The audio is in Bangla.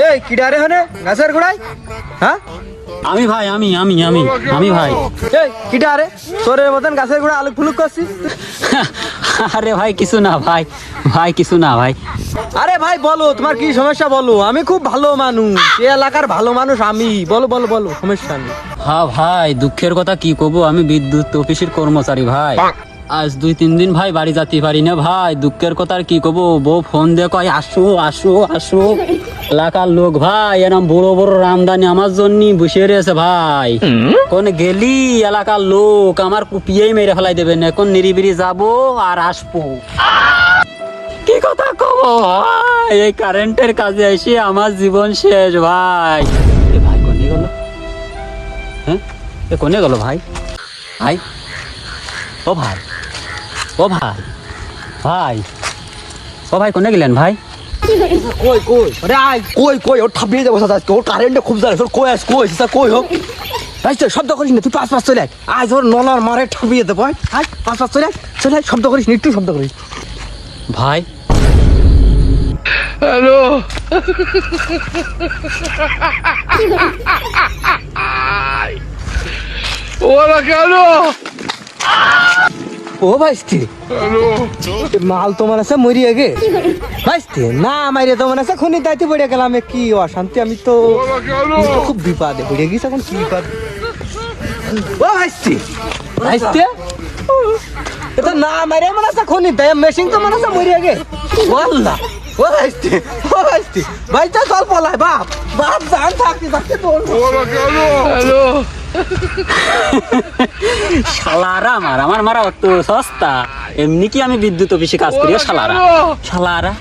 এই কিডারে হনে গাছের গোড়ায়? হ্যাঁ আমি ভাই, আমি আমি আমি আমি ভাই। এই কিডারে তোরের মতন গাছের গোড়ায় আলু ফুলুক করছিস? আরে ভাই কিছু না ভাই, ভাই কিছু না ভাই। আরে ভাই বলো তোমার কি সমস্যা বলো, আমি খুব ভালো মানুষ, এই এলাকার ভালো মানুষ আমি, বলো বলো বলো সমস্যা নেই। হ্যাঁ ভাই, দুঃখের কথা কি কব, আমি বিদ্যুৎ অফিসের কর্মচারী ভাই। আজ 2-3 দিন ভাই বাড়ি যেতে পারি না ভাই, দুঃখের কথা আর কি কব। বউ ফোন দিয়ে কয় আসো আসো আসো। এলাকার লোক ভাই এরম বড় বড় রামদানি আমার জন্য বসে রয়েছে ভাই। কোন গেলি এলাকার লোক আমার কুপিয়েই মেরে ফেলাই দেবেন, এখন নিরিবিরি যাবো আর আসবো। কি কথা কব ভাই, এই কারেন্টের কাজে এসে আমার জীবন শেষ ভাই। এ ভাই কোনে গেল? হ্যাঁ এ কোনে গেল ভাই? ভাই ও ভাই, ও ভাই, ভাই ও ভাই কোনে গেলেন ভাই? কই কই আরে আয় কই কই ওর ঠাপিয়ে যাবো আজকে, ওর কারেন্টে খুব জ্বালা, তোর কই আস কই স্যার কই হোক তাই তো শব্দ করিস না, তুই পাঁচ পাঁচ চলে আয়, আজ ওর নলার মারে ঠাপিয়ে দেবো, আয় পাঁচ পাঁচ চলে আয় চলে আয়, শব্দ করিস না, একটু শব্দ করিস। ভাই হ্যালো ওরা কেন? ও ভাইস্তি মাল তোমার আছে মরিয়ে গে ভাইস্তি না মাইরে তোমার আছে খুনি দাইতে পড়ে গেলাম, কি অশান্তি, আমি তো খুব বিপদে পড়ে গেছি এখন, কি বিপদ। ও ভাইস্তি ভাইস্তি এটা না মাইরে মনে আছে খুনি দাই মেশিন তো মনে আছে মরিয়ে গে ওয়াল্লা। ও ভাইস্তি ও ভাইস্তি ভাইটা চল পলায়, বাপ বাপ জান থাকতে থাকতে তোর ওরা কেন? হ্যালো শালারা আমার আমার মারা অত সস্তা, এমনি কি আমি বিদ্যুৎ অফিসে কাজ করি? শালারা শালারা